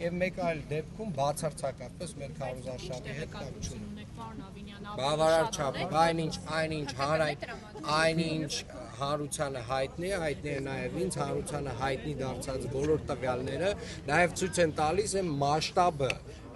Եվ մեկ այլ դեպքում բացարձակապես մեր քարոզարշավի հետ կապ չունի։ Բավարար չափով այնինչ հանրությանը հայտնի է նաև ինձ հանրությանը հայտնի դարձած բոլոր տվյալները նաև ցույց են տալիս այն մասշտաբը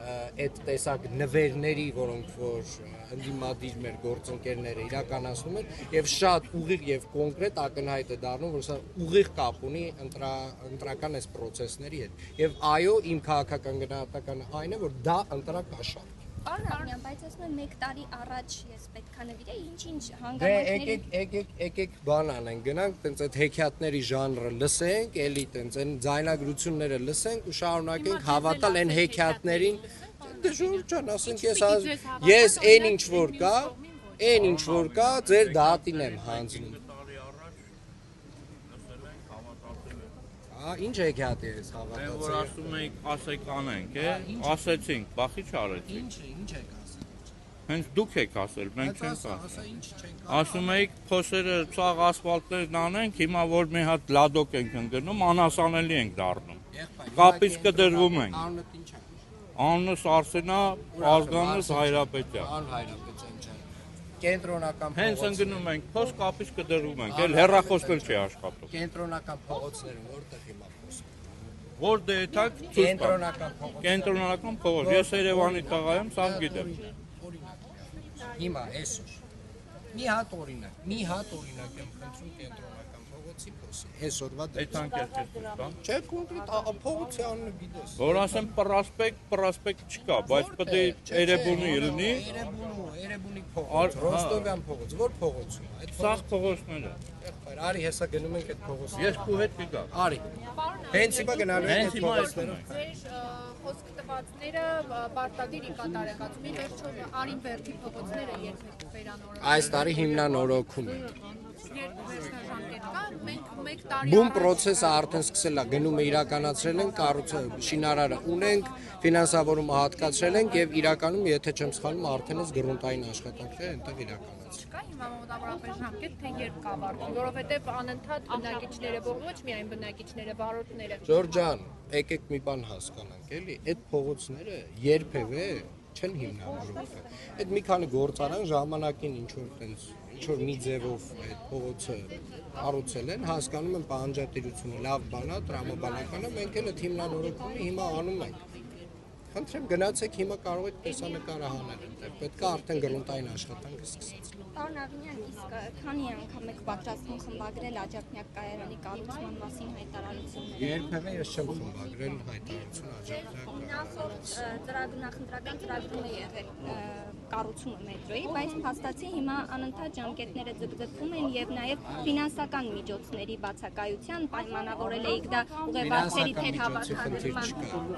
այդ տեսակ նվերների, որոնք որ ընդդիմադիր մեր գործընկերները իրականացնում են եւ շատ ուղիղ եւ կոնկրետ ակնհայտ է դառնում, որ սա ուղիղ կապ ունի ընտրական այս process-ների հետ։ Եվ այո, իմ քաղաքական գնահատականը այն է, որ դա ընտրակաշառք։ Պարոն, բայց ասում եմ 1 տարի առաջ ես պետքա նվիրեի, ինչ հանգամանքների։ Եկեք բան անենք, գնանք տենց այդ հեքիաթների ժանրը լսենք, էլի տենց այն ձայնագրությունները լսենք ու շարունակենք հավատալ այն հեքիաթներին։ Դե ժողովուրդ ջան, ասենք ես այն ինչ որ կա, ձեր դատին եմ հանձնում։ Ինչ հեքիաթ է ես հավատացել։ Որ ասում էիք ասեք անենք, ասեցինք, բախի չարեցինք։ Ինչ եք ասել։ Հենց դուք եք ասել, մենք չենք ասել։ Ասում էիք փոսերը ցաղ ասֆալտներն անենք, հիմա որ մի հատ լադոկ ենք ընկնում, անհասանելի ենք դառնում։ Կապից կդրվում ենք։ Անունդ ինչ է։ Անունս Արսենա, ազգանս Հայրապետյան։ Կենտրոնական փողոց։ Հենց ընկնում ենք, փոս կապից կդրվում ենք, էլ հեռախոսներ չի աշխատում։ Կենտրոնական փողոցները որտեղ հիմա փոսը։ Որ դե թակ ցույց տա։ Կենտրոնական փողոց։ Կենտրոնական փողոց։ Ես Երևանի տղա եմ, սա գիտեմ։ Հիմա այսօր մի հատ օրինակ եմ խնդրում կենտրոնական փողոցի փոսի։ Այսօրվա Այդքան կերտես տա։ չէ, կոնկրետ փողոցի անունը գիտես։ Որ ասեմ պրոսպեկտ չկա, բայց պետք է Երևանի լինի։ Երևանի փողոց, Ռոստովյան փողոց, որ փողոցում է։ Այդ Սաղ փողոցները։ եղբայր, արի հեսա գնում ենք այդ փողոցը։ Ես քու հետ կգա։ Արի։ Հենց հիմա գնալու ենք այդ փողոցները։ Խոսք տվածները պարտադիր կատարեն, ասում են վերջում Արին Բերդի փողոցները երբեք վերանորոգել։ Այս տարի հիմնանորոգում են։ Մեկ տարի Բում process-ը արդեն սկսել է, գնում է իրականացրել են, շինարարը ունենք, ֆինանսավորումը հատկացրել ենք եւ իրականում, եթե չեմ սխալվում, արդեն էս գրունտային աշխատանքները այնտեղ իրականացրել։ կա հիմա մոտավորապես ժամկետ, թե երբ կավարտվի, որովհետեւ անընդհատ բնակիչները, ոչ միայն բնակիչները, վարորդները։ Ժորժան, եկեք մի բան հասկանանք, էլի, այդ փողոցները երբևէ չեն հիմնավորվել։ Այդ մի քանի գործարան ժամանակին ինչ որ մի ձևով այդ փողոցը առուցել են, հասկանում են պահանջատիրությունը լավ բան է, տրամաբանական է, մենք էլ այդ հիմնանորոգումը հիմա անում ենք։ Խնդրեմ գնացեք հիմա կարող եք տեսանկարը հանել այնտեղ, պետք է արդեն գրունտային աշխատանքը սկսած։ Պարոն Ավինյան, իսկ քանի անգամ եք պատրաստվում խմբագրել Աջափնյակ կայարանի կառուցման մասին հայտարարությունները։ Երբևէ ես չեմ խմբագրել հայտարարություն Աջափնյակ։ Նախընտրական ծրագրում է եղել կառուցումը մետրոյի, բայց փաստացի հիմա անընդհատ ժամկետները ձգձգվում են եւ նաեւ ֆինանսական միջոցների բացակայության պայմանավորել էիք դա ուղևորների թերհավաքական։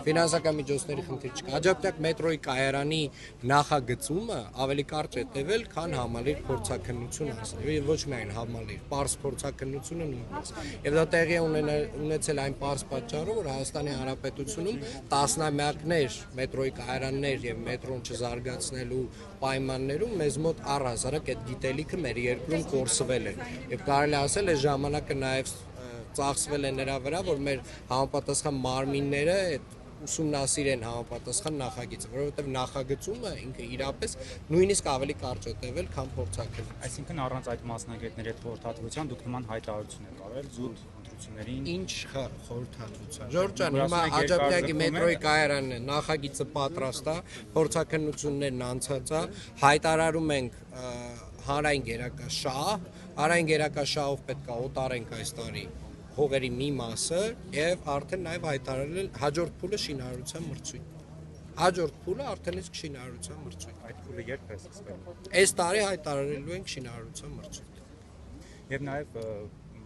Ֆինանսական միջոցների խնդիր չկա։ Աջափնյակ մետրոյի կայարանի նախագծումը ավելի կարճ է տևել, քան համալիր փորձաքննություն անցնել, եւ ոչ միայն համալիր, պարզ փորձաքննությունը նույնպես։ Եվ դա տեղի է ունեցել այն պարզ պատճառով, որ Հայաստանի Հանրապետությունում տասնամյակներ մետրոյի կայարաններ եւ մետրոն չզարգացնելու պայմաններում մեզ մոտ առհասարակ այդ գիտելիքը մեր երկրում կորսվել է։ Եվ կարելի ասել է ժամանակը նաեւ ծախսվել է նրա վրա, որ մեր համապատասխան մարմինները այդ ուսումնասիրեն համապատասխան նախագիծը, որովհետև նախագծումը ինքը իրապես նույնիսկ ավելի կարճ է տևել, քան փորձաքննությունը։ Այսինքն առանց այդ մասնագետների հետ խորհրդատվության դուք նման հայտարարություն եք արել զուտ ընտրություններին։ Ինչ խորհրդատվության։ Ժորժ ջան, հիմա Աջափնյակի մետրոյի կայարանն է, նախագիծը պատրաստ է, փորձաքննություններն անցած է, հայտարարում ենք հանրային գերակաշահ, հանրային գերակաշահով պետք է օտարենք այս տարի հողերի մի մասը եւ արդեն նաեւ հայտարարել հաջորդ փուլը շինարարության մրցույթ։ Հաջորդ փուլը արդեն իսկ շինարարության մրցույթ։ Այդ փուլը երբ է սկսվել։ Այս տարի հայտարարելու ենք շինարարության մրցույթ։ Եւ նաեւ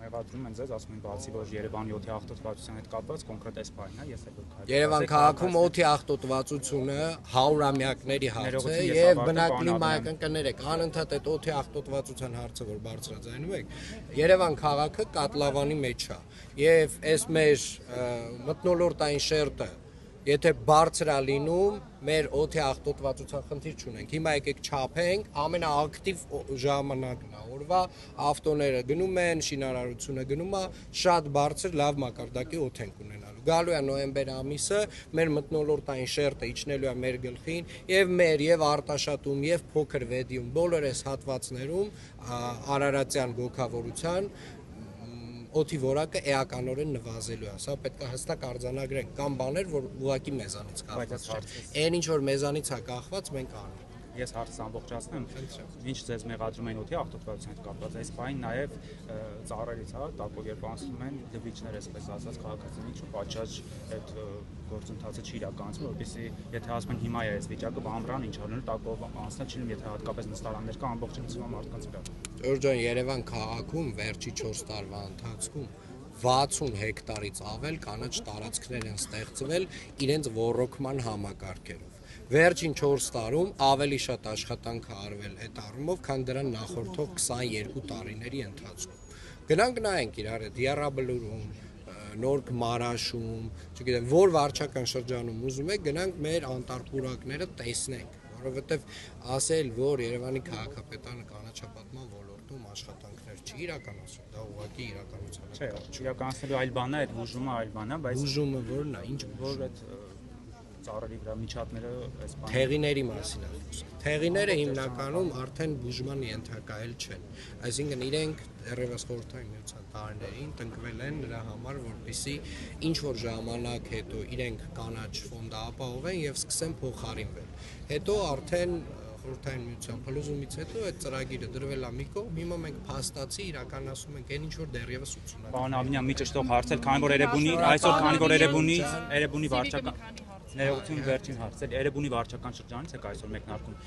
մեղադրում են ձեզ, ասում են բացի որ Երևանի օդի աղտոտվածության հետ կապված կոնկրետ այս բանն է, ես էլ Երևան քաղաքում օդի աղտոտվածությունը 100-ամյակների հարց է եւ բնակլիմայի կներեք, անընդհատ այդ օդի աղտոտվածության հարցը որ բարձրաձայնում եք, Երևան քաղաքը կատլավանի մեջ է եւ այս մեր մթնոլորտային շերտը Եթե բարձր է լինում, մեր օդի աղտոտվածության խնդիր չունենք։ Հիմա եկեք չափենք, ամենաակտիվ ժամանակն է օրվա, ավտոները գնում են, շինարարությունը գնում է, շատ բարձր լավ մակարդակի օդ ենք ունենալու։ Գալու է նոյեմբեր ամիսը, մեր մթնոլորտային շերտը իջնելու է մեր գլխին, եւ մեր եւ Արտաշատում եւ փոքր Վեդիում բոլոր այս հատվածներում արարատյան գոքավորության օդի որակը էականորեն նվազելու է, սա պետք է հստակ արձանագրենք, կամ բաներ, որ ուղղակի մեզանից կախված չեն։ Այն ինչ որ մեզանից է կախված, մենք անենք։ Ես հարցս ամբողջացնեմ, ինչ ձեզ մեղադրում են օդի աղտոտվածության հետ կապված, այս բանը նաև ծառերից տակով երբ անցնում են դվիճներ, այսպես ասած, քաղաքացիների ինչ պատշաճ այդ գործընթացը չի իրականացվում, որովհետեւ եթե ասում են հիմա է այս վիճակը, ամռան ինչ անելու տակով անցնել չի լինում, եթե հատկապես նստարաններ կա ամբողջությամբ մարդկանց վրա։ Ջորջան, Երևան քաղաքում վերջի 4 տարվա ընթացքում 60 հեկտարից ավել կանաչ տարածքներ են ստեղծվել իրենց ոռոգման համակարգերով։ Վերջին 4 տարում ավելի շատ աշխատանք է արվել այդ առումով, քան դրան նախորդող 22 տարիների ընթացքում։ Գնանք նայենք իրար հետ Եռաբլուրում, Նոր Մարաշում, չգիտեմ, որ վարչական շրջանում ուզում եք, գնանք մեր անտարպուրակները տեսնենք, որովհետև ասել, որ Երևանի քաղաքապետարանը կանաչապատման ոլորտում աշխատանքներ չի իրականացնում, դա ուղղակի իրականության չէ, իրականացնելու այլ բան է, այդ բուժումը այլ բան է, բայց բուժումը որն է, ինչ որ այդ ծառերի վրա միջատները այս բանը Թեղիների մասին է խոսքը։ Թեղիները հիմնականում արդեն բուժման ենթակայել չեն։ Այսինքն իրենք դեռևս խորհրդային միության տարիներին տնկվել են նրա համար, որպեսզի ինչ որ ժամանակ հետո իրենք կանաչ ֆոնդը ապահովեն եւ սկսեն փոխարինվել։ Հետո արդեն խորհրդային միության փլուզումից հետո այդ ծրագիրը դրվել է մի կողմ, հիմա մենք փաստացի իրականացում ենք այն ինչ որ դեռևս ուսումնառանում։ Պարոն Ավինյան, մի ճշտող հարց էր, քանի որ Էրեբունի այսօր քանի որ Էրեբունի վարչական ներողություն վերջին հարցը Էրեբունի վարչական շրջանից եք այսօր մեկնարկում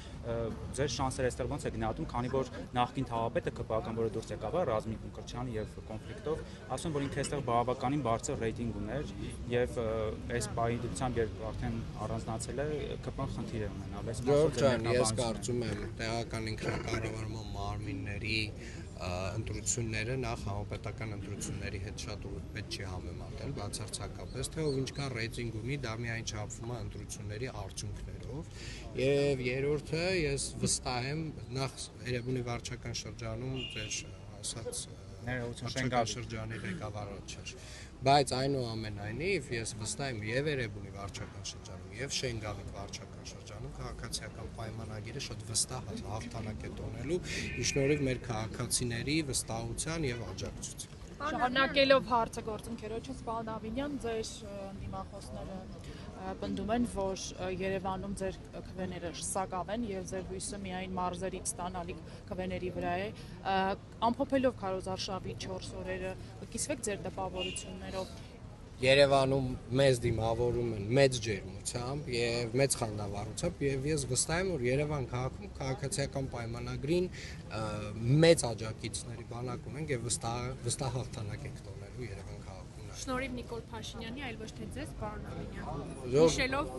ձեր շանսերը այստեղ ոնց է գնահատում քանի որ նախկին թաղապետը ԿՊԱ-ական որը դուրս եկավ Ռազմիկ Մկրտչյանը եւ կոնֆլիկտով ասում որ ինքը այստեղ բավականին բարձր ռեյտինգ ուներ եւ այս պայմանությամբ երբ արդեն առանձնացել է ԿՊԱ-ն խնդիր է ունենալ այս Ջորջան, ես կարծում եմ տեղական ինքնակառավարման մարմինների ընտրությունները նախ համապետական ընտրությունների հետ շատ պետք չի համեմատել, բացարձակապես, թե ով ինչ կա ռեյտինգ ունի, դա միայն չափվում է ընտրությունների արդյունքներով, եւ երրորդը ես վստահ եմ նախ Էրեբունի վարչական շրջանում ձեր ասած վարչական շրջանի ղեկավարը չէր, բայց այնուամենայնիվ ես վստահ եմ եւ Էրեբունի վարչական շրջանում եւ Շենգավի վարչական շրջանում քաղաքացիական պայմանագիրը շատ վստահ հաղթանակ է տոնելու ի շնորհիվ մեր քաղաքացիների վստահության եւ աջակցության։ Շարունակելով հարցը գործընկերոջս, պարոն Ավինյան, ձեր դիմախոսները պնդում են, որ Երևանում ձեր քվեները սակավ են եւ ձեր հույսը միայն մարզերից ստանալիք քվեների վրա է։ Ամփոփելով քարոզարշավի 4 օրերը, կիսվեք ձեր տպավորություններով։ Երևանում մեծ դիմավորում են մեծ ջերմությամբ եւ մեծ խանդավառությամբ եւ ես վստահ եմ որ Երևան քաղաքում քաղաքացիական պայմանագրին մեծ աջակիցների բանակ ունենք եւ վստահ հաղթանակ ենք տոնելու Երևան քաղաքում։ Շնորհիվ Նիկոլ Փաշինյանի, այլ ոչ թե ձեզ, պարոն Ավինյան։ Հիշելով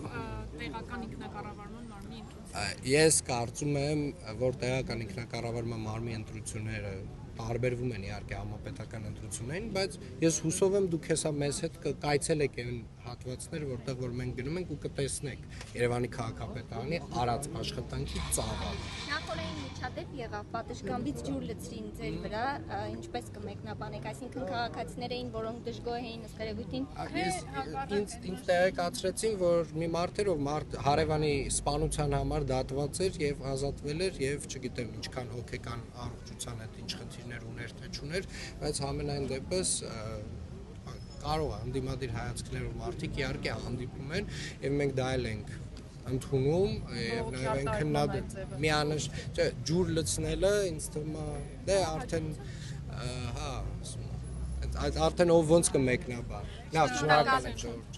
տեղական ինքնակառավարման մարմնի ընտրությունները։ Ես կարծում եմ, որ տեղական ինքնակառավարման մարմնի ընտրությունները տարբերվում են իհարկե համապետական ընտրություններին, բայց ես հուսով եմ դուք հեսա մեզ հետ կայցելեք այն հատվածները, որտեղ որ մենք գնում ենք ու կտեսնեք Երևանի քաղաքապետարանի արած աշխատանքի ծավալը։ Նախորդային միջադեպ եղավ, պատշգամբից ջուր լցրին ձեր վրա, ինչպես կմեկնաբանեք, այսինքն քաղաքացիներ էին, որոնք դժգոհ էին ըստ երևույթին։ Ինձ տեղեկացրեցին, որ մի մարդ էր, ով հարևանի սպանության համար դատված էր եւ ազատվել էր եւ չգիտեմ ինչքան հոգեկան առողջության հետ ինչ խնդիրներ ուներ թե չուներ, բայց համենայն դեպս կարող է ընդդիմադիր հայացքներով մարդիկ իհարկե հանդիպում են եւ մենք դա էլ ենք ընդունում եւ նաեւ ենք քննադատում միանշ ջուր լցնելը ինձ թվում է դե արդեն հա արդեն ով ոնց կմեկնաբար լավ շնորհակալ եմ Ջորջ